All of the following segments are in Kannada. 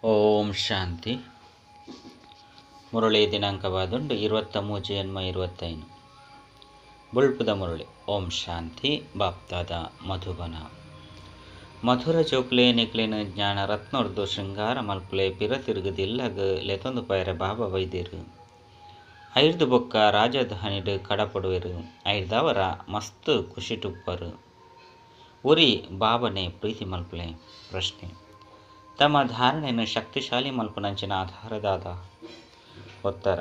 ಓಂ ಶಾಂತಿ. ಮುರಳಿ ದಿನಾಂಕವಾದುಂಡು 23 ಜನ್ಮ 25 ಬುಳ್ಪುದ ಮುರಳಿ. ಓಂ ಶಾಂತಿ. ಬಾಪ್ತಾದ ಮಧುಬನ. ಮಧುರ ಜೋಕ್ಲೆ ನಿಕ್ಲಿನ ಜ್ಞಾನ ರತ್ನೋರ್ದು ಶೃಂಗಾರ ಮಲ್ಪುಲೆ ಪಿರ ತಿರುಗುದಿಲ್ಲಗ ಲೆತೊಂದು ಪೈರ ಬಾಬಾ ವೈದ್ಯರು ಐರ್ದು ಬೊಕ್ಕ ರಾಜಧಾನಿಡು ಕಡಪಡುವೆರು ಐರ್ದವರ ಮಸ್ತ್ ಖುಷಿ ಟುಪ್ಪರು ಉರಿ ಬಾಬನೆ ಪ್ರೀತಿ ಮಲ್ಪುಲೆ. ಪ್ರಶ್ನೆ: ತಮ್ಮ ಧಾರಣೆಯನ್ನು ಶಕ್ತಿಶಾಲಿ ಮಲ್ಪುನಂಚಿನ ಆಧಾರದಾದ. ಉತ್ತರ: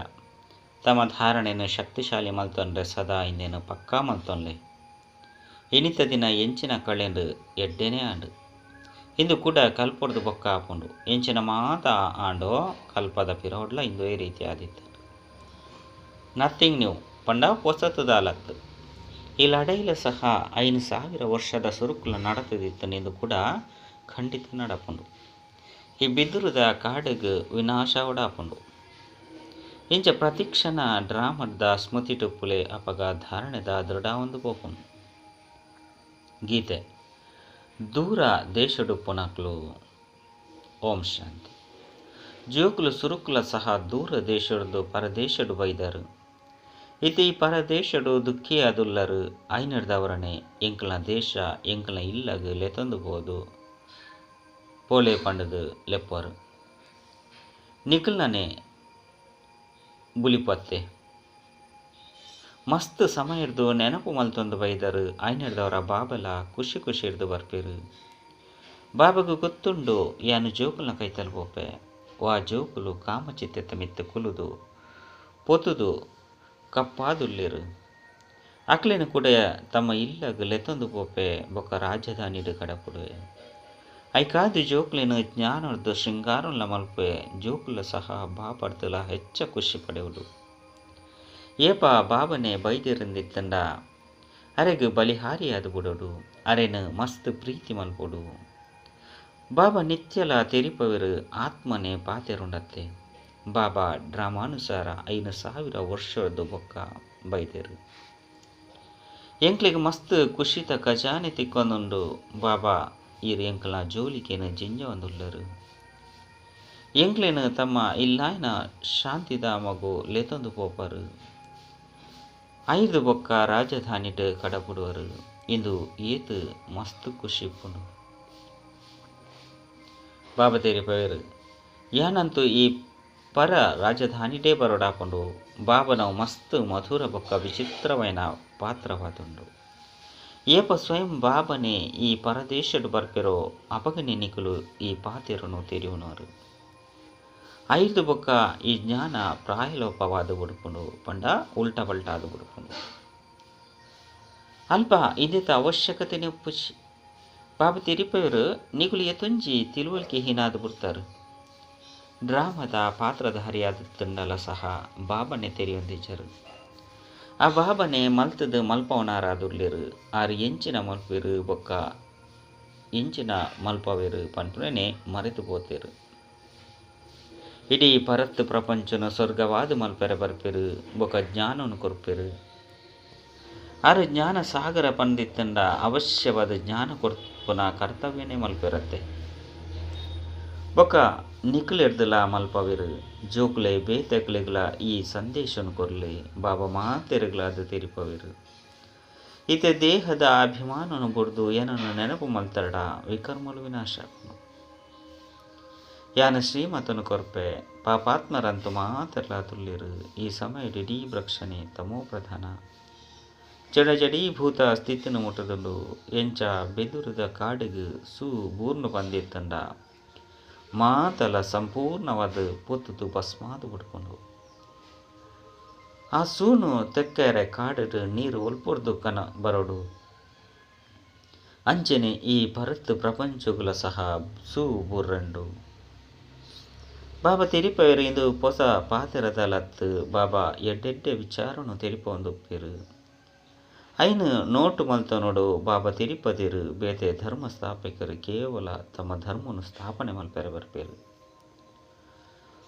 ತಮ್ಮ ಧಾರಣೆಯನ್ನು ಶಕ್ತಿಶಾಲಿ ಮಲ್ತೊಂಡ್ರೆ ಸದಾ ಇಂದೇನು ಪಕ್ಕಾ ಮಲ್ತೊನ್ಲೆ. ಇನಿತ ದಿನ ಎಂಚಿನ ಕಳೆಂಡು ಎಡ್ಡೆನೇ ಆಂಡು ಇಂದು ಕೂಡ ಕಲ್ಪೊಡ್ದು ಬೊಕ್ಕ ಆಪುಂಡು ಎಂಚಿನ ಮಾತ ಆಂಡೋ ಕಲ್ಪದ ಪಿರೋಡ್ಲ ಇಂದು ಈ ರೀತಿ ಆದಿತ್ತು. ನಥಿಂಗ್ ನ್ಯೂ ಪಂಡ ಹೊಸತುದಾಲತ್ತು. ಈ ಲಡೈಲ ಸಹ 5,000 ವರ್ಷದ ಸುರುಕುಲ ನಡತದಿತ್ತು ಇಂದು ಕೂಡ ಖಂಡಿತ ನಡಪುಂಡು. ಈ ಬಿದುರದ ಕಾಡಿಗೆ ವಿನಾಶ ಒಡಾಪುಂಡು. ಇಂಚ ಪ್ರತಿಕ್ಷಣ ಡ್ರಾಮದ ಸ್ಮೃತಿ ಟುಪ್ಪುಲೆ ಅಪಗ ಧಾರಣೆದ ದೃಢ ಒಂದು ಪೋಪುಂಡು. ಗೀತೆ: ದೂರ ದೇಶಡು ಪುನಕ್ಲು. ಓಂ ಶಾಂತಿ. ಜೋಕುಲು ಸುರುಕುಲ ಸಹ ದೂರ ದೇಶಡು ಪರದೇಶಡು ಬೈದರು. ಇದು ಈ ಪರದೇಶಡು ದುಃಖಿ ಅದುಲ್ಲರು ಐನಡ್ದವರನೆ ಎಂಕಲ್ನ ದೇಶ ಎಂಕಲ್ನ ಇಲ್ಲಗ ಲೆತೊಂದು ಬೋದು ಪೋಲೆ ಪಂಡದು ಲೆಪ್ಪರು ನಿಖಲ್ನನೆ ಬುಲಿಪತ್ತೆ ಮಸ್ತ್ ಸಮಯ ಹಿಡ್ದು ನೆನಪು ಮಲ್ತೊಂದು ಬೈದರು ಐನಡ್ದವರ ಬಾಬಲ ಖುಷಿ ಹಿಡ್ದು ಬರ್ಪೇರು. ಬಾಬಾಗೂ ಗೊತ್ತುಂಡು ಯಾನು ಜೋಕುಲ್ನ ಕೈತಲ್ ಪೋಪೆ ವಾ ಜೋಕುಲು ಕಾಮಚಿತ್ತೆತ್ತ ಮಿತ್ತು ಕುಲುದು ಪೊತುದು ಕಪ್ಪಾದುಲ್ಲಿರು ಅಕ್ಲಿನ ಕೂಡ ತಮ್ಮ ಇಲ್ಲಗ ಲೆತೊಂದು ಪೋಪೆ ಬೊಕ್ಕ ರಾಜಧಾನಿಡು ಕಡಪುಡುವೆ ಐಕಾದು ಜೋಕ್ಲಿನ ಜ್ಞಾನದ ಶೃಂಗಾರಲ ಮಲ್ಪೆ ಜೋಕುಲ ಸಹ ಬಾಪಡ್ತಲ ಹೆಚ್ಚ ಖುಷಿ ಪಡೆಯುವುದು. ಏಪ ಬಾಬನೆ ಬೈದಿರಂದಿತ್ತಂಡ ಅರೆಗೆ ಬಲಿಹಾರಿಯಾದ ಬಿಡೋಡು ಅರೆನು ಮಸ್ತ್ ಪ್ರೀತಿ ಮಲ್ಪೊಡು. ಬಾಬಾ ನಿತ್ಯಲ ತೆರಿಪವರು ಆತ್ಮನೆ ಪಾತೆರುಂಡತ್ತೆ. ಬಾಬಾ ಡ್ರಾಮಾನುಸಾರ 5,000 ವರ್ಷದ್ದು ಬೊಕ್ಕ ಬೈದೇರು. ಎಂಕ್ಲಿಗೆ ಮಸ್ತ್ ಖುಷಿತ ಖಜಾನೆ ತಿಕ್ಕೊಂದುಂಡು ಬಾಬಾ ಈರು ಎಂಕಲ್ನ ಜೋಲಿಕೇನು ಜಿಂಜ ಒಂದುಲ್ಲರು. ಎಂಕ್ಲೇನು ತಮ್ಮ ಇಲ್ಲಾಯ್ನ ಶಾಂತಿದ ಮಗು ಲೆತೊಂದು ಪೋಪರು ಐದು ಬೊಕ್ಕ ರಾಜಧಾನಿಡು ಕಡಪುಡುವರು ಇಂದು ಏತು ಮಸ್ತ್ ಖುಷಿ ಪುಂಡು. ಬಾಬಾ ತೆರಿಪವರು ಯಾನಂತೂ ಈ ಪರ ರಾಜಧಾನಿಡೇ ಬರೋಡಾಪುಂಡು. ಬಾಬನವು ಮಸ್ತ್ ಮಧುರ ಬೊಕ್ಕ ವಿಚಿತ್ರವೈನ ಪಾತ್ರವಾದುಂಡು. ಏಪ ಸ್ವಯಂ ಬಾಬನೆ ಈ ಪರದೇಶಡು ಬರ್ಪೆರೋ ಅಪಗನಿನಿಕುಲು ಈ ಪಾತೆರನು ತೆರಿಯುನವರು ಐದು ಬೊಕ್ಕ ಈ ಜ್ಞಾನ ಪ್ರಾಯಲೋಪವಾದ ಬುಡುಪುಂಡು ಪಂಡ ಉಲ್ಟಾ ಪಲ್ಟಾದ ಬುಡುಪುಂಡು. ಅಲ್ಪ ಇದೆತ ಅವಶ್ಯಕತೆನೆ ಉಪ್ಪುಚಿ ಬಾಬಾ ತೆರಿಪವರು ನಿಗುಲು ಎತೊಂಜಿ ತಿಳುವಳಿಕೆ ಹೀನಾದ ಬಿಡ್ತಾರೆ. ಡ್ರಾಮದ ಪಾತ್ರಧಾರಿಯಾದ ತಂಡಲ ಸಹ ಬಾಬನೆ ತೆರೆಯೊಂದಿಜ್ಜರು. ಆ ಬಾಬನೆ ಮಲ್ತದು ಮಲ್ಪವನಾರಾದುರ್ಲಿರು ಆರು ಎಂಚಿನ ಮಲ್ಪಿರು ಬೊಕ್ಕ ಎಂಚಿನ ಮಲ್ಪವೆರು ಪಂಪುನೇ ಮರೆತು ಪೋತೆರು. ಇಡೀ ಪರತ್ ಪ್ರಪಂಚನ ಸ್ವರ್ಗವಾದ ಮಲ್ಪೆರೆ ಬರ್ಪೆರು ಬೊಕ್ಕ ಜ್ಞಾನವನ್ನು ಕೊರ್ಪೆರು. ಆರು ಜ್ಞಾನ ಸಾಗರ ಪಂದಿತ್ತಂಡ ಅವಶ್ಯವಾದ ಜ್ಞಾನ ಕೊರ್ಪುನ ಕರ್ತವ್ಯನೇ ಮಲ್ಪೆರತ್ತೆ. ಬೊಕ್ಕ ನಿಖಲೆರ್ದಲ ಮಲ್ಪವೆರು ಜೋಕುಲೆ ಬೇತೆಕ್ಲೆಗ್ಲ ಈ ಸಂದೇಶನು ಕೊರ್ಲೆ ಬಾಬಾ ಮಾತೆರೆಗ್ಲಾದ ತೆರಿಪವೆರು. ಇತೆ ದೇಹದ ಅಭಿಮಾನನು ಬುಡ್ದು ಏನನ್ನು ನೆನಪು ಮಲ್ತರಡ ವಿಕರ್ಮಲು ವಿನಾಶ. ಯಾನ ಶ್ರೀಮತನು ಕೊರ್ಪೆ ಪಾಪಾತ್ಮರಂತು ಮಾತೆರ್ಲ ತುಲ್ಲಿರು ಈ ಸಮಯ ಇಡೀ ಭ್ರಕ್ಷಣೆ ತಮೋ ಪ್ರಧಾನ ಜಡೀಭೂತ ಸ್ಥಿತಿನ ಮುಟ್ಟದುಂಡು ಎಂಚ ಬೆದುರದ ಕಾಡಿಗೆ ಸೂ ಬೂರ್ನು ಬಂದಿತ್ತಂಡ ಮಾತಲ ಸಂಪೂರ್ಣವಾದ ಪೊತ್ತುದು ಭಸ್ಮಾದು ಬಿಡ್ಕೊಂಡು ಆ ಸೂನು ತೆಕ್ಕರೆ ಕಾಡಿಡು ನೀರು ಒಲ್ಪೊರ್ದು ಕನ ಬರೋಡು ಅಂಚನೆ ಈ ಭರತ್ ಪ್ರಪಂಚಗುಲ ಸಹ ಸೂ ಬುರ್ರಂಡು. ಬಾಬಾ ತೆರಿಪವರು ಇಂದು ಹೊಸ ಪಾತೆರದ ಲತ್ತು ಬಾಬಾ ಎಡ್ಡೆಡ್ಡೆ ವಿಚಾರನು ತೆರಿಪೊಂದುಪ್ಪೆರು. ಐನು ನೋಟು ಮಲ್ತನೋಡು ಬಾಬಾ ತಿರುಪತಿರು ಬೇತೆ ಧರ್ಮ ಸ್ಥಾಪಕರು ಕೇವಲ ತಮ್ಮ ಧರ್ಮವನ್ನು ಸ್ಥಾಪನೆ ಮಲ್ಪೆರೆ ಬರ್ಪೇರು.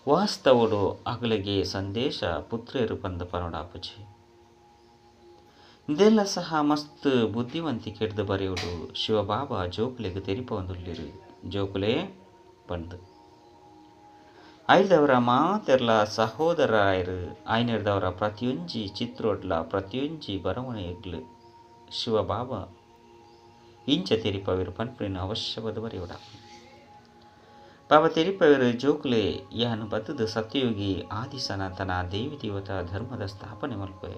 ವಾಸ್ತವಡು ಅಗಲಿಗೆ ಸಂದೇಶ ಪುತ್ರೇರು ಬಂದ ಪರೋಡಾಪುಜಿ ಇದೆಲ್ಲ ಸಹ ಮಸ್ತ್ ಬುದ್ಧಿವಂತಿಕೆ ಹಿಡ್ದು ಬರೆಯುವುದು ಶಿವಬಾಬಾ ಜೋಕುಲೆಗೆ ತೆರಿಪೊಂದುಲ್ಲಿರು ಜೋಕುಲೆ ಬಂದು ಐದವರ ಮಾತೆರ್ಲ ಸಹೋದರಾಯರು ಐನರ್ದವರ ಪ್ರತಿಯೊಂಜಿ ಚಿತ್ರೋಡ್ಲ ಪ್ರತಿಯೊಂಜಿ ಬರವಣಿಗೆಗಳು ಶಿವಬಾಬಾ ಇಂಚ ತೆರಿಪವಿರು ಪನ್ಪುರಿನ ಅವಶ್ಯವಾದ ಬರೆಯೋಡ ಬಾಬಾ ತೆರಿಪವಿರು ಜೋಕುಲೆ ಯಾನು ಬತ್ತದ ಸತ್ಯಯೋಗಿ ಆದಿ ಸನಾತನ ದೇವಿ ದೇವತಾ ಧರ್ಮದ ಸ್ಥಾಪನೆ ಮಲ್ಪೆ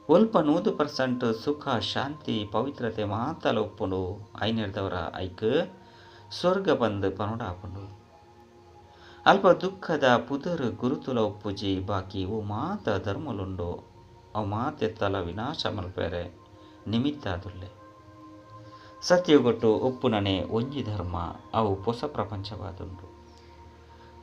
ಒಲ್ಪ 100% ಸುಖ ಶಾಂತಿ ಪವಿತ್ರತೆ ಮಾತಲ ಒಪ್ಪುಂಡು ಐನರ್ದವರ ಐಕ್ ಸ್ವರ್ಗ ಬಂದು ಪನೋಡಾಪುಂಡು ಅಲ್ಪ ದುಃಖದ ಪುದರ್ ಗುರುತುಲ ಉಪ್ಪುಜಿ ಬಾಕಿ ಓ ಮಾತ ಧರ್ಮಲುಂಡು ಅವು ಮಾತೆತ್ತಲ ವಿನಾಶ ಮಲ್ಪೆರೆ ನಿಮಿತ್ತ ಆದುಲ್ಲೆ ಸತ್ಯಗೊಟ್ಟು ಒಪ್ಪುನನೆ ಒಂಜಿ ಧರ್ಮ ಅವು ಹೊಸ ಪ್ರಪಂಚವಾದುಂಡು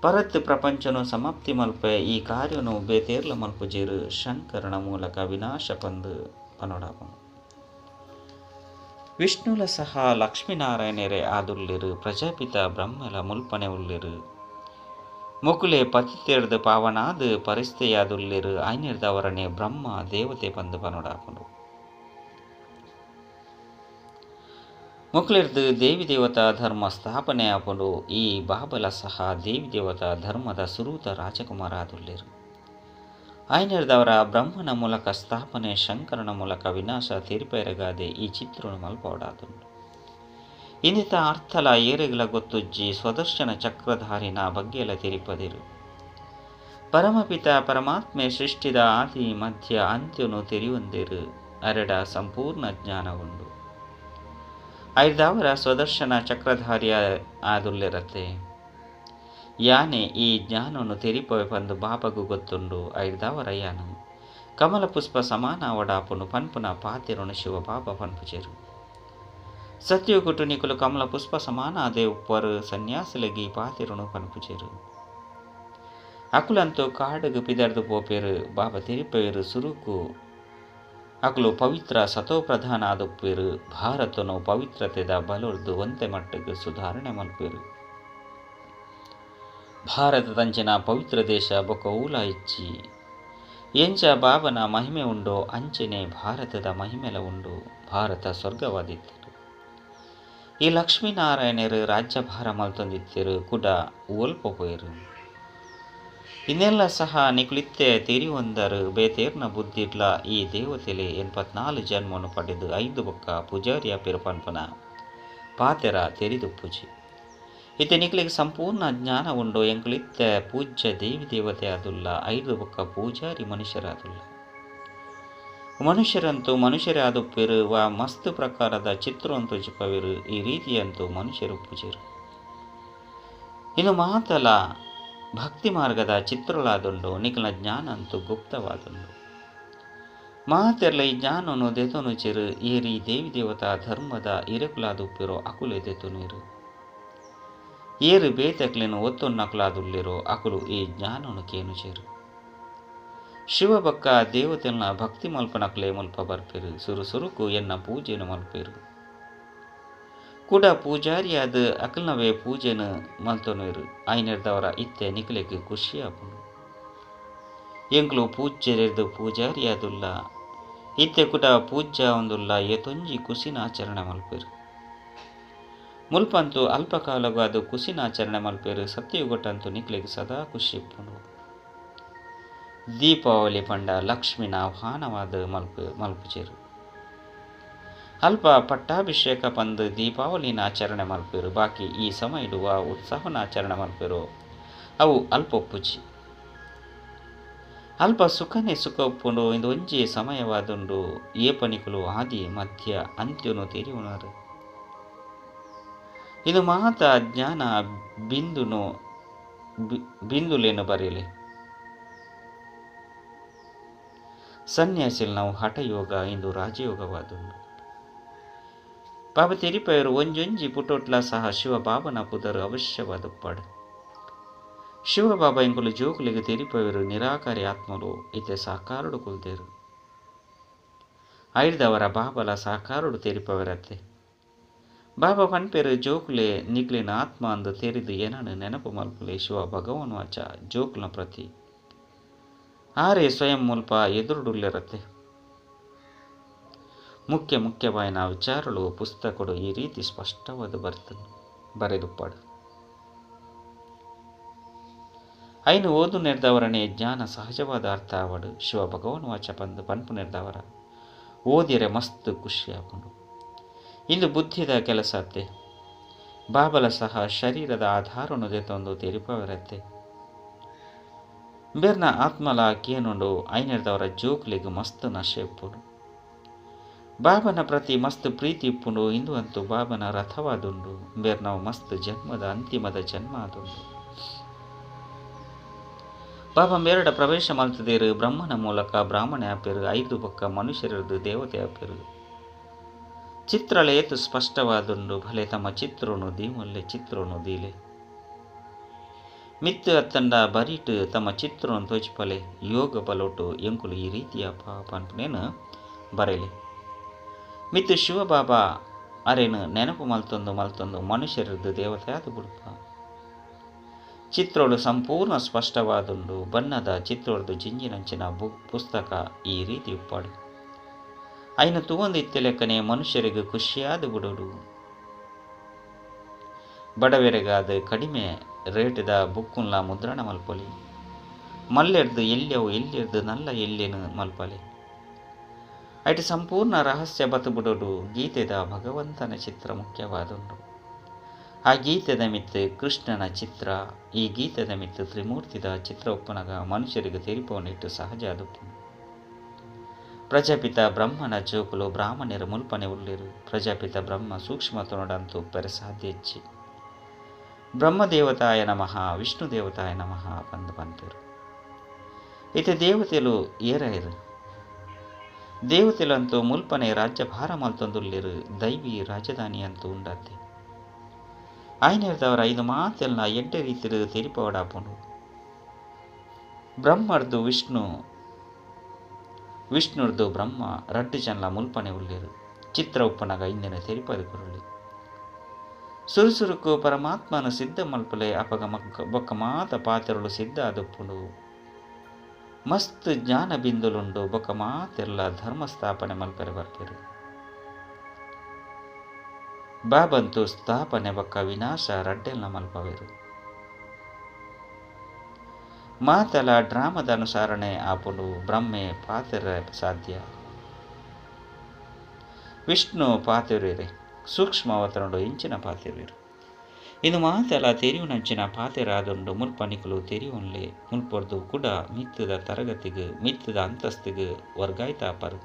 ಪರತ್ ಪ್ರಪಂಚನು ಸಮಾಪ್ತಿ ಮಲ್ಪೆ ಈ ಕಾರ್ಯನು ಬೇತೇರ್ಲ ಮಲ್ಪುಜೇರು ಶಂಕರನ ಮೂಲಕ ವಿನಾಶ ಪಂದು ಪನೋಡಾಪನು ವಿಷ್ಣುಲ ಸಹ ಲಕ್ಷ್ಮೀನಾರಾಯಣರೇ ಆದುಲ್ಲಿರು ಪ್ರಜಾಪಿತ ಬ್ರಹ್ಮಲ ಮುಲ್ಪನೆ ಉಳ್ಳಿರು ಮೊಕುಲೆ ಪತಿತೇರ್ದು ಪಾವನಾದ ಪರಿಸ್ಥೆಯಾದುಲ್ಲಿರು ಐನಿರ್ದವರನೆ ಬ್ರಹ್ಮ ದೇವತೆ ಬಂದು ಪನೋಡಾಪನು ಮೊಕ್ಲಿರ್ದು ದೇವಿ ದೇವತಾ ಧರ್ಮ ಸ್ಥಾಪನೆ ಆಪುಂಡು ಈ ಬಾಬಲ ಸಹ ದೇವಿ ದೇವತಾ ಧರ್ಮದ ಸುರೂತ ರಾಜಕುಮಾರ ಆದುಲ್ಲಿರು ಐನರ್ದವರ ಬ್ರಹ್ಮನ ಮೂಲಕ ಸ್ಥಾಪನೆ ಶಂಕರನ ಮೂಲಕ ವಿನಾಶ ತಿರುಪೆರಗಾದೆ ಈ ಚಿತ್ರನು ಮಲ್ಪೋಡಾದುಂಡು ಇಂದಿತ ಅರ್ಥಲ ಏರೆಗಳ ಗೊತ್ತುಜ್ಜಿ ಸ್ವದರ್ಶನ ಚಕ್ರಧಾರಿನ ಬಗ್ಗೆಲ ತಿರುಪದಿರು ಪರಮಪಿತ ಪರಮಾತ್ಮೆ ಸೃಷ್ಟಿದ ಆದಿ ಮಧ್ಯ ಅಂತ್ಯನು ತೆರೆಯೊಂದಿರು ಅರೆಡ ಸಂಪೂರ್ಣ ಜ್ಞಾನ ಉಂಡು ಐದವರ ಸ್ವದರ್ಶನ ಚಕ್ರಧಾರಿಯ ಆದುಲ್ಲಿರತ್ತೆ ಯಾನೆ ಈ ಜ್ಞಾನವನ್ನು ತೆರಿಪವೆ ಬಂದು ಬಾಬಗೂ ಗೊತ್ತುಂಡು ಐದವರ ಯಾನು ಕಮಲ ಪುಷ್ಪ ಸಮಾನ ಒಡಾಪುನು ಪನ್ಪುನ ಪಾತಿರುನು ಶಿವ ಬಾಬಾ ಪನ್ಪುಜೆರು ಸತ್ಯಗುಟ್ಟು ನಿಕುಲು ಕಮಲ ಪುಷ್ಪ ಸಮಾನ ಅದೇ ಉಪ್ಪರು ಸನ್ಯಾಸಲಗಿ ಪಾತಿರುನು ಪನ್ಪುಜೆರು ಅಕುಲಂತೂ ಕಾಡುಗು ಪಿದರ್ದು ಪೋಪೇರು ಬಾಬಾ ತೆರಿಪೇರು ಸುರುಕು ಅಕುಲು ಪವಿತ್ರ ಸತೋಪ್ರಧಾನ ಆದುಪ್ಪೇರು ಭಾರತನು ಪವಿತ್ರತೆದ ಬಲುರ್ದು ಒಂತೆ ಮಟ್ಟಿಗೆ ಸುಧಾರಣೆ ಮಲ್ಪೇರು ಭಾರತದಂಚಿನ ಪವಿತ್ರ ದೇಶ ಬೊಕ ಊಲ ಇಚ್ಚಿ ಎಂಚ ಬಾಬನ ಮಹಿಮೆ ಉಂಡೋ ಅಂಚೆನೆ ಭಾರತದ ಮಹಿಮೆಲ ಉಂಡು ಭಾರತ ಸ್ವರ್ಗವಾದಿತ್ತರು ಈ ಲಕ್ಷ್ಮೀನಾರಾಯಣರು ರಾಜ್ಯಭಾರ ಮಲ್ತೊಂದಿತ್ತರು ಕೂಡ ಓಲ್ಪೋಯರು ಇನ್ನೆಲ್ಲ ಸಹ ನಿಕ್ಲಿತ್ತೆ ತೆರಿಯೊಂದರು ಬೇತೇರ್ನ ಬುದ್ಧಿಡ್ಲ ಈ ದೇವತೆಲೆ 84 ಜನ್ಮವನ್ನು ಪಡೆದು 5 ಬೊಕ್ಕ ಪೂಜಾರಿಯ ಪಿರಪನ್ಪನ ಪಾತೆರ ತೆರಿದುಪ್ಪುಜಿ ಇತ್ತೆ ನಿಕ್ಲಿಗೆ ಸಂಪೂರ್ಣ ಜ್ಞಾನ ಉಂಡು ಎಂಕ್ಲಿತ್ತೆ ಪೂಜ್ಯ ದೇವಿ ದೇವತೆ ಆದುಲ್ಲ 5 ಬೊಕ್ಕ ಪೂಜಾರಿ ಮನುಷ್ಯರಾದುಲ್ಲ ಮನುಷ್ಯರಂತೂ ಮನುಷ್ಯರೇ ಆದುಪ್ಪಿರು ವ ಮಸ್ತ್ ಪ್ರಕಾರದ ಚಿತ್ರಂತೂ ಚಿಪ್ಪವಿರು ಈ ರೀತಿಯಂತೂ ಮನುಷ್ಯರು ಪೂಜೆರು ಇನ್ನು ಮಾತಲ ಭಕ್ತಿ ಮಾರ್ಗದ ಚಿತ್ರಲಾದುಂಡು ನಿಖಿಲ ಜ್ಞಾನ ಅಂತೂ ಗುಪ್ತವಾದುಂಡು ಮಾತೆರ್ಲ ಈ ಜ್ಞಾನನು ದೆತೊನುಚಿರು ಏರಿ ದೇವಿ ದೇವತಾ ಧರ್ಮದ ಇರೆಕುಲಾದುಪ್ಪಿರೋ ಅಕುಲೆ ದೆತುನೀರು ಏರು ಬೇತಕ್ಲಿನ ಒತ್ತೊನ್ನಕುಲಾದುಲ್ಲಿರೋ ಅಕುಲು ಈ ಜ್ಞಾನನು ಕೇನುಚೇರು ಶಿವಭಕ್ಕ ದೇವತೆಲ್ನ ಭಕ್ತಿ ಮಲ್ಪನಕ್ಲೆ ಮುಲ್ಪ ಬರ್ಪೆರು ಸುರುಸುರುಕು ಎನ್ನ ಪೂಜೆನು ಮಲ್ಪೆರು ಕೂಡ ಪೂಜಾರಿಯಾದ ಅಕಲ್ನವೇ ಪೂಜೆನು ಮಲ್ತೊನರು ಐನರ್ದವರ ಇತ್ತೆ ನಿಖಲೆಗೆ ಖುಷಿ ಆಪುಂಡು ಎಂಕ್ಲು ಪೂಜ್ಯರೆರ್ದು ಪೂಜಾರಿಯಾದುಲ್ಲ ಇತ್ತೆ ಕುಟ ಪೂಜ್ಯ ಒಂದುಲ್ಲ ಏತೊಂಜಿ ಕುಸಿನ ಆಚರಣೆ ಮಲ್ಪೆರು ಮುಲ್ಪಂತೂ ಅಲ್ಪಕಾಲಗೂ ಅದು ಕುಸಿನ ಆಚರಣೆ ಮಲ್ಪೆರು ಸತ್ಯಗೊಟ್ಟಂತೂ ನಿಖಲೆಗೆ ಸದಾ ಖುಷಿ ಇಪ್ಪುಂಡು ದೀಪಾವಳಿ ಪಂಡ ಲಕ್ಷ್ಮಿನ ಆಹ್ವಾನವಾದ ಮಲ್ಪುಜೆರು ಅಲ್ಪ ಪಟ್ಟಾಭಿಷೇಕ ಪಂದು ದೀಪಾವಳಿನ ಆಚರಣೆ ಮಲ್ಪೆರು ಬಾಕಿ ಈ ಸಮ ಇಡುವ ಉತ್ಸವನ ಆಚರಣೆ ಮಲ್ಪೆರು ಅವು ಅಲ್ಪ ಒಪ್ಪುಜಿ ಅಲ್ಪ ಸುಖನೇ ಸುಖ ಒಪ್ಪುಂಡು ಇಂದು ಒಂಜಿ ಸಮಯವಾದುಂಡು ಏಪನಿಕುಲು ಆದಿ ಮಧ್ಯ ಅಂತ್ಯನು ತೆರಿಯುಣರು ಇದು ಮಾತ ಜ್ಞಾನ ಬಿಂದುಲೇನು ಬರೀಲಿ ಸನ್ಯಾಸಿಲ್ ನಾವು ಹಠಯೋಗ ಇಂದು ರಾಜಯೋಗವಾದುಂಡು ಬಾಬಾ ತೆರಿಪಯರು ಒಂಜೊಂಜಿ ಪುಟೋಟ್ಲ ಸಹ ಶಿವಬಾಬನ ಪುದರು ಅವಶ್ಯವಾದುಪ್ಪಾಡು ಶಿವಬಾಬಾ ಇಂಕುಲು ಜೋಕುಲಿಗೆ ತೆರಿಪಯರು ನಿರಾಕಾರಿ ಆತ್ಮಲು ಇತ್ತೆ ಸಾಕಾರುಡು ಕುಲ್ದೇರು ಐದವರ ಬಾಬಲ ಸಾಕಾರುಡು ತೆರಿಪವರತ್ತೆ ಬಾಬಾ ಪನ್ಪೇರು ಜೋಕುಲೆ ನಿಗ್ಲಿನ ಆತ್ಮ ಅಂದು ತೆರಿದು ಏನನ್ನು ನೆನಪು ಮಲ್ಪಲೆ ಶಿವ ಭಗವಾನ್ ವಾಚ ಜೋಕುಲ ಪ್ರತಿ ಆರೇ ಸ್ವಯಂ ಮುಲ್ಪ ಎದುರುಡುಲ್ಲಿರತ್ತೆ ಮುಖ್ಯವಾಯಿನ ವಿಚಾರಗಳು ಪುಸ್ತಕಗಳು ಈ ರೀತಿ ಸ್ಪಷ್ಟವಾದ ಬರೆದುಪ್ಪಾಡು ಐನು ಓದು ನೆರೆದವರನೇ ಜ್ಞಾನ ಸಹಜವಾದ ಅರ್ಥ ಆವಡು ಶಿವ ಭಗವಾನ್ ವಾಚ ಬಂದು ಪನ್ಪು ನೆರೆದವರ ಓದಿರೆ ಮಸ್ತ್ ಖುಷಿ ಆಪುಂಡು. ಇಂದು ಬುದ್ಧಿದ ಕೆಲಸ ಅತ್ತೆ ಬಾಬಲ ಸಹ ಶರೀರದ ಆಧಾರವನ್ನು ದೆತ್ತೊಂದು ತೆರಿಪವರತ್ತೆ ಬೇರ್ನ ಆತ್ಮಲ ಕೇನುಂಡು ಐನೆರೆದವರ ಜೋಕ್ಲಿಗೆ ಮಸ್ತ್ ನಶೆ ಇಪ್ಪುಡು. ಬಾಬನ ಪ್ರತಿ ಮಸ್ತ್ ಪ್ರೀತಿ ಇಪ್ಪುಂಡು. ಇಂದು ಅಂತೂ ಬಾಬನ ರಥವಾದುಂಡು ಬೇರ್ನವು ಮಸ್ತ್ ಜನ್ಮದ ಅಂತಿಮದ ಜನ್ಮ ಆದುಂಡು. ಬಾಬಾ ಮೇರಡ ಪ್ರವೇಶ ಮಲ್ತದೇರು ಬ್ರಹ್ಮನ ಮೂಲಕ ಬ್ರಾಹ್ಮಣ ಆಪೇರು 5 ಬೊಕ್ಕ ಮನುಷ್ಯರದು ದೇವತೆ ಆಪೇರು. ಚಿತ್ರಲ ಏತು ಸ್ಪಷ್ಟವಾದುಂಡು ಭಲೆ ತಮ್ಮ ಚಿತ್ರನು ದೀಮಲ್ಲೆ ಚಿತ್ರನು ದೀಲೆ ಮಿತ್ತು ಅತ್ತಂಡ ಬರಿಟ್ ತಮ್ಮ ಚಿತ್ರನು ತೋಚಿಪಲೆ ಯೋಗ ಬಲೋಟು ಎಂಕುಲು ಈ ರೀತಿಯ ಪನ್ಪನೇನು ಬರೆಯಲಿ ಮಿತ್ತು ಶಿವಬಾಬಾ ಅರೇನು ನೆನಪು ಮಲ್ತೊಂದು ಮನುಷ್ಯರದ್ದು ದೇವತೆ ಆದು ಬಿಡುಪ. ಚಿತ್ರೋಳು ಸಂಪೂರ್ಣ ಸ್ಪಷ್ಟವಾದುಂಡು ಬಣ್ಣದ ಚಿತ್ರೋಳದು ಜಿಂಜಿನಂಚಿನ ಪುಸ್ತಕ ಈ ರೀತಿ ಉಪ್ಪಾಡು ಐನ ತೂವೊಂದು ಇತ್ತೆ ಲೆಕ್ಕನೆ ಮನುಷ್ಯರಿಗೆ ಖುಷಿಯಾದ ಬಿಡೋಡು. ಬಡವೆರೆಗಾದ ಕಡಿಮೆ ರೇಟ್ದ ಬುಕ್ಕುನ್ಲ ಮುದ್ರಣ ಮಲ್ಪೊಲಿ ಮಲ್ಲೆರ್ದು ಎಲ್ಲಿಯರ್ದು ನಲ್ಲ ಎಲ್ಲೇನು ಮಲ್ಪಲೆ ಐಟಿ ಸಂಪೂರ್ಣ ರಹಸ್ಯ ಬತು ಬಿಡೋಡು. ಗೀತೆದ ಭಗವಂತನ ಚಿತ್ರ ಮುಖ್ಯವಾದುಂಡು. ಆ ಗೀತೆದ ಮಿತ್ತು ಕೃಷ್ಣನ ಚಿತ್ರ, ಈ ಗೀತೆದ ಮಿತ್ತು ತ್ರಿಮೂರ್ತಿದ ಚಿತ್ರ ಉಪ್ಪನಗ ಮನುಷ್ಯರಿಗೆ ತೆರಿಪವನಿಟ್ಟು ಸಹಜ ಆದುಪ್ಪು. ಪ್ರಜಾಪಿತ ಬ್ರಹ್ಮನ ಜೋಕುಲು ಬ್ರಾಹ್ಮಣರ ಮುಲ್ಪನೆ ಉಳ್ಳಿರು. ಪ್ರಜಾಪಿತ ಬ್ರಹ್ಮ ಸೂಕ್ಷ್ಮತನೊಡಂತೂ ಪೆರೆ ಸಾಧ್ಯ ಹೆಚ್ಚಿ ಬ್ರಹ್ಮದೇವತಾಯ ನಮಃ ವಿಷ್ಣು ದೇವತಾಯ ನಮಃ ಬಂದು ಬಂತರು. ಇತ್ತೆ ದೇವತೆಲು ಏರಾಯಿರು ದೇವತೆಲಂತೂ ಮುಲ್ಪನೆ ರಾಜ್ಯ ಭಾರ ಮಲ್ತೊಂದುಲ್ಲಿರು ದೈವಿ ರಾಜಧಾನಿ ಅಂತೂ ಉಂಡತ್ತೆ. ಐನೇರ್ದವರ 5 ಮಾತೆಲ್ಲ ಎಡ್ಡೆ ರೀತಿರು ತೆರಿಪವಡಾಪುಂಡು. ಬ್ರಹ್ಮರ್ದು ವಿಷ್ಣು ವಿಷ್ಣುರ್ದು ಬ್ರಹ್ಮ ರಡ್ಡು ಜನಲ ಮುಲ್ಪನೆ ಉಳ್ಳಿರು. ಚಿತ್ರ ಉಪ್ಪನಗ ಇಂದಿನ ತೆರಿಪದು ಕುರುಳಿ ಸುರುಸುರುಕು ಪರಮಾತ್ಮನ ಸಿದ್ಧ ಮಲ್ಪಲೆ ಅಪಗ ಬೊಕ್ಕ ಮಾತ ಪಾತೆರಳು ಸಿದ್ಧ ಆದುಪ್ಪುಂಡು. ಮಸ್ತ್ ಜ್ಞಾನ ಬಿಂದುಲುಂಡು ಬೊಕ್ಕ ಮಾತೆಲ್ಲ ಧರ್ಮ ಸ್ಥಾಪನೆ ಮಲ್ಪೆರೆ ಬರ್ಪೆರು. ಬಾಬಂತು ಸ್ಥಾಪನೆ ಬೊಕ್ಕ ವಿನಾಶ ರಡ್ಡೆಲ್ನ ಮಲ್ಪವೆರು. ಮಾತಲ ಡ್ರಾಮದ ಅನುಸಾರಣೆ ಆಪುಂಡು ಬ್ರಹ್ಮೆ ಪಾತೆರ ಸಾಧ್ಯ ವಿಷ್ಣು ಪಾತೆರುರೆ ಸೂಕ್ಷ್ಮ ಅವತರಣು ಇಂಚಿನ ಪಾತೆರುರು. ಇನ್ನು ಮಾತೆಲ್ಲ ತೆರಿಯುನಂಚಿನ ಪಾತೆರಾದುಂಡು ಮುಲ್ಪನಿಕಲು ತೆರಿಯುನ್ಲೆ ಮುಲ್ಪೊರ್ದು ಕೂಡ ಮಿತ್ತದ ತರಗತಿಗೆ ಮಿತ್ತದ ಅಂತಸ್ತಿಗೆ ವರ್ಗಾಯ್ತಾಪರು.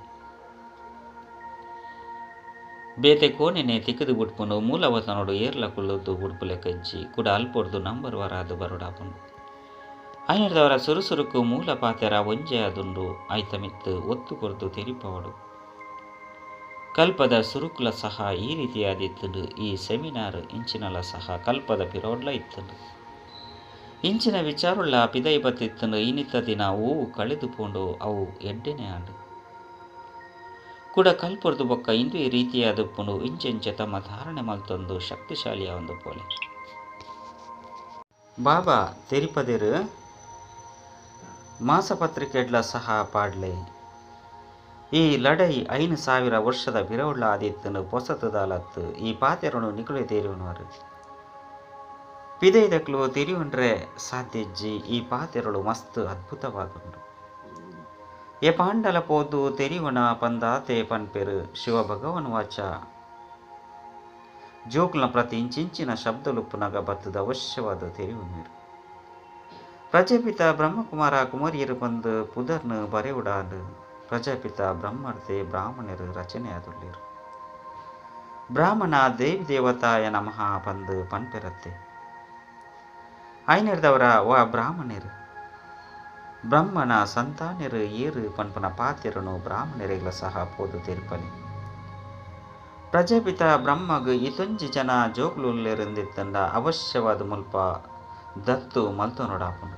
ಬೇತೆ ಕೋಣೆನೆ ತಿಕ್ಕದು ಬುಡ್ಪುಂಡು ಮೂಲವತನೋಡು ಏರ್ಲ ಕುಲ್ಲುದು ಬುಡ್ಪುಲೆ ಕಜ್ಜಿ ಕೂಡ ಅಲ್ಪೊರ್ದು ನಂಬರ್ ವರಾದು ಬರೋಡಾಪುಂಡು. ಐನರ್ದವರ ಸುರುಸುರುಕು ಮೂಲ ಪಾತೆರ ಒಂಜೆ ಆದುಂಡು ಐತ ಮಿತ್ತು ಒತ್ತು ಕೊರ್ದು ತೆರಿಪವಡು. ಕಲ್ಪದ ಸುರುಕುಲ ಸಹ ಈ ರೀತಿಯಾದಿತ್ತುಂಡು. ಈ ಸೆಮಿನಾರ್ ಇಂಚಿನಲ ಸಹ ಕಲ್ಪದ ಪಿರೋಡ್ಲ ಇತ್ತುಂಡು. ಇಂಚಿನ ವಿಚಾರುಳ್ಳ ಪಿದೈ ಬತ್ತಿತ್ತುಂಡು. ಇನ್ನಿತ್ತ ದಿನ ಹೂವು ಕಳೆದು ಪೋಂಡು ಅವು ಎಡ್ಡೆನೆ ಆಂಡು ಕೂಡ ಕಲ್ಪೊರ್ದು ಬೊಕ್ಕ ಇಂದು ಈ ರೀತಿಯಾದುಪ್ಪುಂಡು. ಇಂಚೆಂಚೆ ತಮ್ಮ ಧಾರಣೆ ಮಲ್ತೊಂದು ಶಕ್ತಿಶಾಲಿಯ ಒಂದು ಪೋಲೆ ಬಾಬಾ ತೆರಿಪದಿರು ಮಾಸಪತ್ರಿಕೆಡ್ಲ ಸಹ ಪಾಡ್ಲೆ ಈ ಲಡೈ 5,000 ವರ್ಷದ ಬಿರವುಳ್ಳ ಆದಿತ್ತನು ಪೊಸತುದಾಲತ್ತು ಈ ಪಾತೆರನು ನಿಕುಲೆ ತೆರಿಯುವವರು ಪಿದೈದಕ್ಲು ತಿರಿಯುಂಡ್ರೆ ಸಾಧ್ಯಜ್ಜಿ ಈ ಪಾತೆರಳು ಮಸ್ತ್ ಅದ್ಭುತವಾದುಂಡು. ಎ ಪಾಂಡಲ ಪೋದು ತೆರಿಯುವನ ಪಂದಾತೆ ಪನ್ಪೆರು ಶಿವ ಭಗವನ್ ವಾಚ ಜೋಕ್ಲ ಪ್ರತಿ ಇಂಚಿಂಚಿನ ಶಬ್ದಲುಪ್ಪುನಗ ಬತ್ತದ ಅವಶ್ಯವಾದ ತೆರಿಯುವನು. ಪ್ರಜಾಪಿತ ಬ್ರಹ್ಮಕುಮಾರ ಕುಮಾರಿಯರು ಬಂದು ಪುದರ್ನು ಬರೆಯುಡಾಂಡು ಪ್ರಜಾಪಿತ ಬ್ರಹ್ಮರ್ತೆ ಬ್ರಾಹ್ಮಣರು ರಚನೆ ಆದುಳ್ಳಿರು. ಬ್ರಾಹ್ಮಣ ದೇವಿ ದೇವತಾಯ ನಮಃ ಬಂದು ಪನ್ಪೆರತ್ತೆ ಐನೆರ್ದವರ ವಾ ಬ್ರಾಹ್ಮಣರು ಬ್ರಹ್ಮನ ಸಂತಾನರು ಏರು ಪನ್ಪನ ಪಾತೆರನು ಬ್ರಾಹ್ಮಣರಿಗಳ ಸಹ ಪೋದು ತೆರಿಪಲಿ. ಪ್ರಜಾಪಿತ ಬ್ರಹ್ಮಗ್ ಇತೊಂಜಿ ಜನ ಜೋಕ್ಲುಲ್ಲೆರಿಂದಿತ್ತಂಡ ಅವಶ್ಯವಾದ ಮುಲ್ಪ ದತ್ತು ಮಲ್ತೊನೊಡಾಪುಂಡು.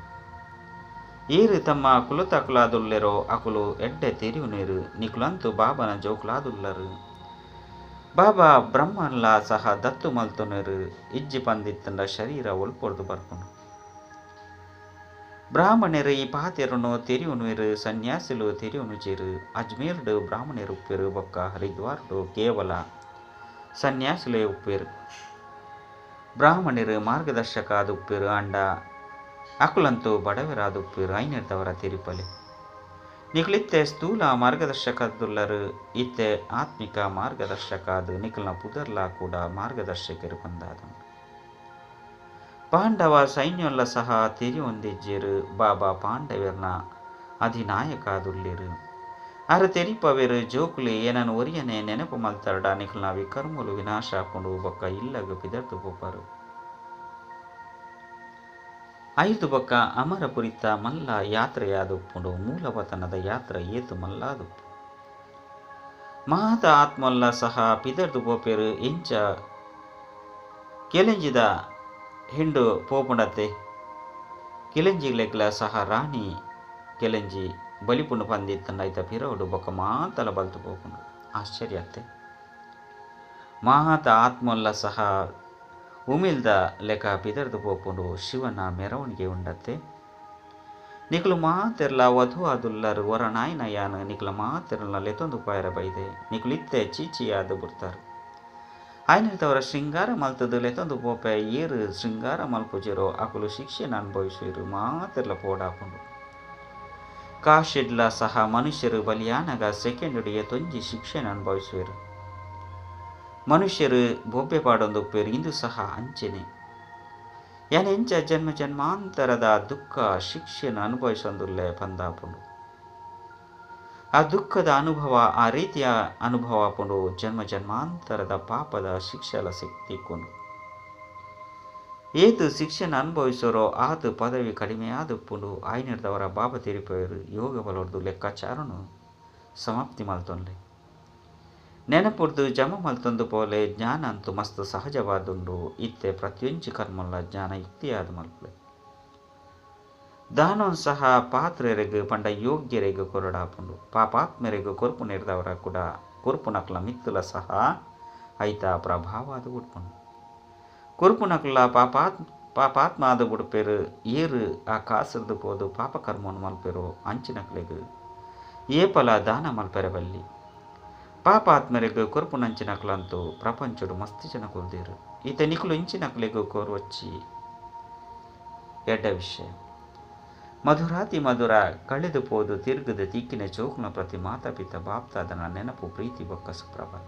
ಏರು ತಮ್ಮ ಕುಲುತಕುಲಾದುಲ್ಲೆರೋ ಅಕುಲು ಎಡ್ಡೆ ತೆರಿಯುನೇರು ನಿಕುಲಂತು ಬಾಬನ ಜೋಕುಲಾದುಲ್ಲರು. ಬಾಬಾ ಬ್ರಹ್ಮನ್ಲ ಸಹ ದತ್ತು ಮಲ್ತೊನೆರು ಇಜ್ಜಿ ಪಂದಿತ್ತಂಡ ಶರೀರ ಒಲ್ಪೊರ್ದು ಬರ್ಪುಂಡು. ಬ್ರಾಹ್ಮಣರು ಈ ಪಾತೆರನು ತೆರಿಯುನುವೆರು ಸನ್ಯಾಸಿಲು ತೆರಿಯುನುಜೇರು. ಅಜ್ಮೇರ್ಡು ಬ್ರಾಹ್ಮಣರು ಉಪ್ಪೆರು ಬೊಕ್ಕ ಹರಿದ್ವಾರ್ಡು ಕೇವಲ ಸನ್ಯಾಸಿಲೇ ಉಪ್ಪೆರು. ಬ್ರಾಹ್ಮಣರು ಮಾರ್ಗದರ್ಶಕ ಅದು ಉಪ್ಪೆರು ಅಂಡ ಅಕುಲಂತೂ ಬಡವರಾದುಪ್ಪಿರು ಐನಿರ್ದವರ ತಿರುಪಲೆ ನಿಕ್ಲಿತ್ತೆ ಸ್ಥೂಲ ಮಾರ್ಗದರ್ಶಕದುಲ್ಲರು ಇತ್ತೆ ಆತ್ಮಿಕ ಮಾರ್ಗದರ್ಶಕ ಅದು ನಿಖಲ್ನ ಪುದರ್ಲ ಕೂಡ ಮಾರ್ಗದರ್ಶಕರು ಬಂದಾದ ಪಾಂಡವ ಸೈನ್ಯಲ್ಲ ಸಹ ತಿರಿ ಹೊಂದಿಜ್ಜಿರು ಬಾಬಾ ಪಾಂಡವರ್ನ ಅಧಿನಾಯಕಾದುಲ್ಲಿರು ಅರ ತೆರಿಪವೆರು ಜೋಕುಲಿ ಏನನ್ನು ಒರಿಯನೆ ನೆನಪು ಮಲ್ತರಡ ನಿಖಲ್ನ ವಿಕರ್ಮುಲು ವಿನಾಶ ಹಾಕೊಂಡು ಬೊಕ್ಕ ಇಲ್ಲಗ ಪಿದರ್ದು ಬೋಪರು ಐದು ಬೊಕ್ಕ ಅಮರಪುರಿತ ಮಲ್ಲ ಯಾತ್ರೆಯಾದುಪ್ಪುಂಡು ಮೂಲವತನದ ಯಾತ್ರೆ ಏತು ಮಲ್ಲಾದುಪ್ಪು ಮಹತ ಆತ್ಮಲ್ಲ ಸಹ ಪಿದರ್ದು ಬೋಪೆರು ಎಂಚ ಕೆಲೆಂಜಿದ ಹಿಂಡು ಪೋಪುಂಡತೆ ಕಿಲೆಂಜಿಲೆಗ್ಲ ಸಹ ರಾಣಿ ಕೆಲೆಂಜಿ ಬಲಿಪುಂಡು ಪಂದಿತ್ತಂಡ ಐತ ಪಿರವುಡು ಬೊಕ್ಕ ಮಾತಲ ಬಲ್ತು ಪೋಪುಂಡು ಆಶ್ಚರ್ಯತ್ತೆ ಮಾತ ಆತ್ಮಲ್ಲ ಸಹ ಉಮಿಲ್ದ ಲೆಕ್ಕ ಪಿದರ್ದು ಪೋಪುಂಡು ಶಿವನ ಮೆರವಣಿಗೆ ಉಂಡತ್ತೆ ನಿಕ್ಲು ಮಾತೆರ್ಲ ವಧು ಅದುಲ್ಲರು ವರ ನಾಯ್ನಯಾನು ನಿಕ್ಲ ಮಾತೆರ್ಲ ಲೆತೊಂದು ಪಾಯರ ಬೈದೆ ನಿಕ್ಲು ಇತ್ತೆ ಚೀಚಿಯಾದು ಬಿಡ್ತಾರೆ ಆಯ್ನಿರ್ತವರ ಶೃಂಗಾರ ಮಲ್ತದು ಲೆತೊಂದು ಪೋಪೆ ಏರು ಶೃಂಗಾರ ಮಲ್ಪುಜಿರೋ ಅಕುಲು ಶಿಕ್ಷೆನ ಅನುಭವಿಸಿರು ಮಾತೆರ್ಲ ಪೋಡಾಪುಂಡು ಕಾಶಿಡ್ಲ ಸಹ ಮನುಷ್ಯರು ಬಲಿಯಾನಗ ಸೆಕೆಂಡುಡಿಗೆ ತೊಂಜಿ ಶಿಕ್ಷೆನ ಅನುಭವಿಸುವರು ಮನುಷ್ಯರು ಬೊಬ್ಬೆ ಪಾಡೊಂದುಪ್ಪೇರು ಇಂದು ಸಹ ಅಂಚೆನೆ ಎಂಚ ಜನ್ಮ ಜನ್ಮಾಂತರದ ದುಃಖ ಶಿಕ್ಷೆನ ಅನುಭವಿಸೊಂದುಲ್ಲೆ ಪಂದಾಪುಂಡು ಆ ದುಃಖದ ಅನುಭವ ಆ ರೀತಿಯ ಅನುಭವ ಪುಂಡು ಜನ್ಮ ಜನ್ಮಾಂತರದ ಪಾಪದ ಶಿಕ್ಷೆಲ ಸಿಕ್ತಿಕೊಂಡು ಏತು ಶಿಕ್ಷೆನ ಅನುಭವಿಸೋರೋ ಆತು ಪದವಿ ಕಡಿಮೆಯಾದ ಪುಂಡು ಆಯ್ನಿಡ್ದವರ ಬಾಬಾ ತಿರುಪೇರು ಯೋಗ ಬಲೊಡ್ದು ಲೆಕ್ಕಾಚಾರನು ಸಮಾಪ್ತಿ ಮಲ್ತೊಂಡ್ಲೆ ನೆನಪುಡ್ದು ಜಮ ಮಲ್ತೊಂದು ಪೋಲೆ ಜ್ಞಾನ ಅಂತೂ ಮಸ್ತ್ ಸಹಜವಾದುಂಡು ಇತ್ತೆ ಪ್ರತಿಯೊಂಚು ಕರ್ಮಲ್ಲ ಜ್ಞಾನ ಯುಕ್ತಿಯಾದ ಮಲ್ಪಲೆ ದಾನೋನ್ ಸಹ ಪಾತ್ರೆರೆಗು ಪಂಡ ಯೋಗ್ಯರೆಗು ಕೊರಡಾಪುಂಡು ಪಾಪಾತ್ಮರೆಗು ಕೊರ್ಪು ನೆರೆದವರ ಕೂಡ ಕೊರ್ಪು ನಕ್ಲ ಮಿತ್ತುಲ ಸಹ ಐತ ಪ್ರಭಾವಾದ ಉಡ್ಪುಂಡು ಕೊರ್ಪು ನಕ್ಲ ಪಾಪಾತ್ಮ ಆದ ಉಡುಪೇರು ಏರು ಆ ಕಾಸರ್ದು ಪೋದು ಪಾಪಕರ್ಮವನ್ನು ಮಲ್ಪೆರು ಅಂಚಿನಕ್ಲೆಗು ಏಪಲ ದಾನ ಮಲ್ಪೆರೆ ಬಲ್ಲಿ ಪಾಪಾತ್ಮರೆಗು ಕೊರ್ಪು ನಂಚಿನಕ್ಲಂತೂ ಪ್ರಪಂಚಡು ಮಸ್ತಿ ಜನ ಕೊಲ್ದಿರು ಈತ ನಿಕ್ಲು ಇಂಚಿನಕ್ಲೆಗು ಕೋರ್ವಚ್ಚಿ ಎಡ್ಡ ವಿಷಯ ಮಧುರಾತಿ ಮಧುರ ಕಳೆದು ಪೋದು ತಿರುಗದ ತಿಕ್ಕಿನ ಜೋಕ್ನ ಪ್ರತಿ ಮಾತಾಪಿತ ಬಾಪ್ತಾದನ ನೆನಪು ಪ್ರೀತಿ ಬೊಕ್ಕ ಸುಪ್ರಭಾತ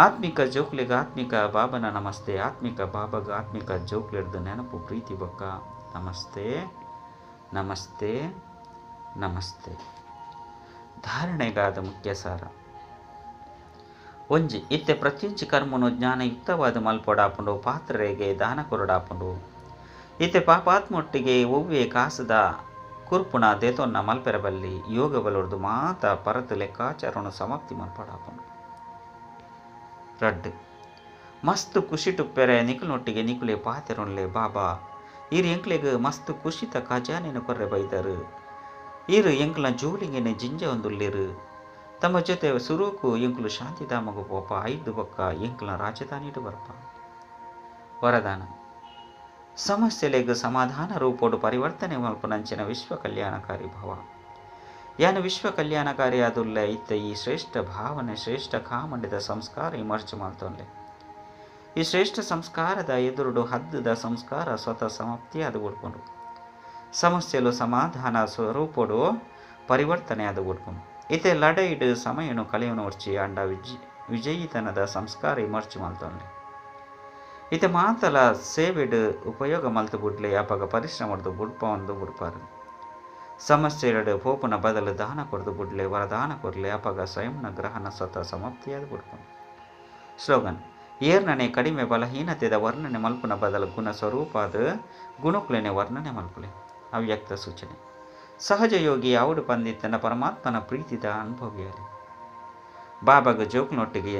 ಆತ್ಮಿಕ ಜೋಕ್ಲಿಗೆ ಆತ್ಮಿಕ ಬಾಬನ ನಮಸ್ತೆ ಆತ್ಮಿಕ ಬಾಬಾಗ ಆತ್ಮಿಕ ಜೋಕ್ಲಿಡ್ದು ನೆನಪು ಪ್ರೀತಿ ಬೊಕ್ಕ ನಮಸ್ತೆ ನಮಸ್ತೆ ನಮಸ್ತೆ ಧಾರಣೆಗಾದ ಮುಖ್ಯ ಸಾರ ಒಂಜಿ ಇತ್ತೆ ಪ್ರತ್ಯಂಚಿ ಕರ್ಮನು ಜ್ಞಾನಯುಕ್ತವಾದ ಮಲ್ಪೊಡಾಪುಂಡು ಪಾತ್ರೆಗೆ ದಾನ ಕೊರಡಾಪುಂಡು ಇತ್ತೆ ಪಾಪಾತ್ಮೊಟ್ಟಿಗೆ ಒವ್ವೆ ಕಾಸದ ಕುರ್ಪುಣ ದೇತೊನ್ನ ಮಲ್ಪೆರಬಲ್ಲಿ ಯೋಗ ಬಲೊಡ್ದು ಮಾತ ಪರತು ಲೆಕ್ಕಾಚಾರನು ಸಮಾಪ್ತಿ ಮಲ್ಪಡಾಪುಂಡು ರಡ್ಡು ಮಸ್ತ್ ಖುಷಿ ಟುಪ್ಪೆರೆ ನಿಕುಲ್ನೊಟ್ಟಿಗೆ ನಿಕುಲೆ ಪಾತೆರೊನ್ಲೆ ಬಾಬಾ ಈರು ಎಂಕ್ಲೆಗ್ ಮಸ್ತ್ ಖುಷಿತ ಖಜಾನೆನು ಕೊರ್ರೆ ಬೈದರು ಈರು ಎಂಕ್ಲ ಜೋಲಿಂಗೆನೆ ಜಿಂಜ ಒಂದುಲ್ಲಿರು ತಮ್ಮ ಜೊತೆ ಸುರೂಕು ಎಂಕ್ಲು ಶಾಂತಿಧಾಮಗು ಪೋಪ ಐದು ಬೊಕ್ಕ ಎಂಕ್ಲ ರಾಜಧಾನಿಡು ಬರ್ಪ ವರದಾನ ಸಮಸ್ಯೆಲೆಗ್ ಸಮಾಧಾನ ರೂಪೋಡು ಪರಿವರ್ತನೆ ಮಲ್ಪುನಂಚಿನ ವಿಶ್ವ ಕಲ್ಯಾಣಕಾರಿ ಭವ ಯಾನು ವಿಶ್ವ ಕಲ್ಯಾಣಕಾರಿ ಆದುಲ್ಲೆ ಇತ್ತ ಈ ಶ್ರೇಷ್ಠ ಭಾವನೆ ಶ್ರೇಷ್ಠ ಕಾಮಂಡಿದ ಸಂಸ್ಕಾರ ಇಮರ್ಜ್ ಮಾಡ್ತೊಂಡೆ ಈ ಶ್ರೇಷ್ಠ ಸಂಸ್ಕಾರದ ಎದುರುಡು ಹದ್ದದ ಸಂಸ್ಕಾರ ಸ್ವತಃ ಸಮಾಪ್ತಿ ಅದು ಉಡ್ಕೊಂಡು ಸಮಸ್ಯೆಲು ಸಮಾಧಾನ ಸ್ವರೂಪೋಡು ಪರಿವರ್ತನೆ ಅದು ಉಡ್ಕೊಂಡು ಇತ್ತೆ ಲಡೈಡು ಸಮಯನು ಕಳೆಯನು ಹೊರ್ಚಿ ಅಂಡ ವಿಜಯಿತನದ ಸಂಸ್ಕಾರ ಇಮರ್ಜ್ ಮಾಡ್ತೊಂಡೆ ಇತ್ತೆ ಮಾತಲ ಸೇವೆಡು ಉಪಯೋಗ ಮಲ್ತು ಬುಡ್ಲೆ ಅಪಗ ಪರಿಶ್ರಮ ಹೊಡೆದು ಬುಡ್ಪ ಒಂದು ಬುಡ್ಪಾರು ಸಮಸ್ಯೆ ಎರಡು ಪೋಪುನ ಬದಲು ದಾನ ಕೊಡ್ದು ಬುಡ್ಲೆ ವರದಾನ ಕೊಡ್ಲೆ ಅಪಗ ಸ್ವಯಂನ ಗ್ರಹಣ ಸ್ವತಃ ಸಮಾಪ್ತಿಯಾದ ಬುಡ್ಕೊಂಡು ಸ್ಲೋಗನ್ ಏರ್ನನೆ ಕಡಿಮೆ ಬಲಹೀನತೆದ ವರ್ಣನೆ ಮಲ್ಪುನ ಬದಲು ಗುಣ ಸ್ವರೂಪಾದ ಗುಣಕುಲೆನೆ ವರ್ಣನೆ ಮಲ್ಪುಲೆ ಅವ್ಯಕ್ತ ಸೂಚನೆ ಸಹಜ ಯೋಗಿ ಆವುಡು ಪಂದಿತ್ತನ ಪರಮಾತ್ಮನ ಪ್ರೀತಿದ ಅನುಭವಿಯಲಿ ಬಾಬಾಗ ಜೋಕ್ನೊಟ್ಟಿಗೆ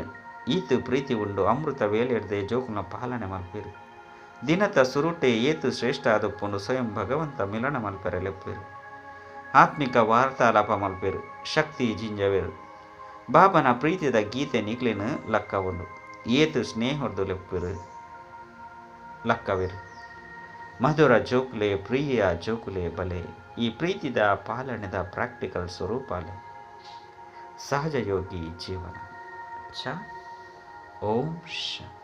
ಈತು ಪ್ರೀತಿ ಉಂಡು ಅಮೃತ ವೇಲೆಡ್ದೆ ಜೋಕುನ ಪಾಲನೆ ಮಲ್ಪೇರು ದಿನದ ಸುರುಟೆ ಏತು ಶ್ರೇಷ್ಠ ಆದಪ್ಪುಂಡು ಸ್ವಯಂ ಭಗವಂತ ಮಿಲನ ಮಲ್ಪೆರೆ ಲೆಪ್ಪೇರು ಆತ್ಮಿಕ ವಾರ್ತಾಲಾಪ ಮಲ್ಪೇರು ಶಕ್ತಿ ಜಿಂಜವೇರು ಬಾಬನ ಪ್ರೀತಿದ ಗೀತೆ ನಿಕ್ಲಿನ ಲಕ್ಕ ಉಂಡು ಏತು ಸ್ನೇಹದ್ದು ಲೆಪ್ಪೇರು ಲಕ್ಕವೇರು ಮಧುರ ಜೋಕುಲೆ ಪ್ರಿಯ ಜೋಕುಲೆ ಬಲೆ ಈ ಪ್ರೀತಿದ ಪಾಲನೆದ ಪ್ರಾಕ್ಟಿಕಲ್ ಸ್ವರೂಪಾಲೆ ಸಹಜ ಯೋಗಿ ಜೀವನ ಓಂ ಶಾಂತಿ.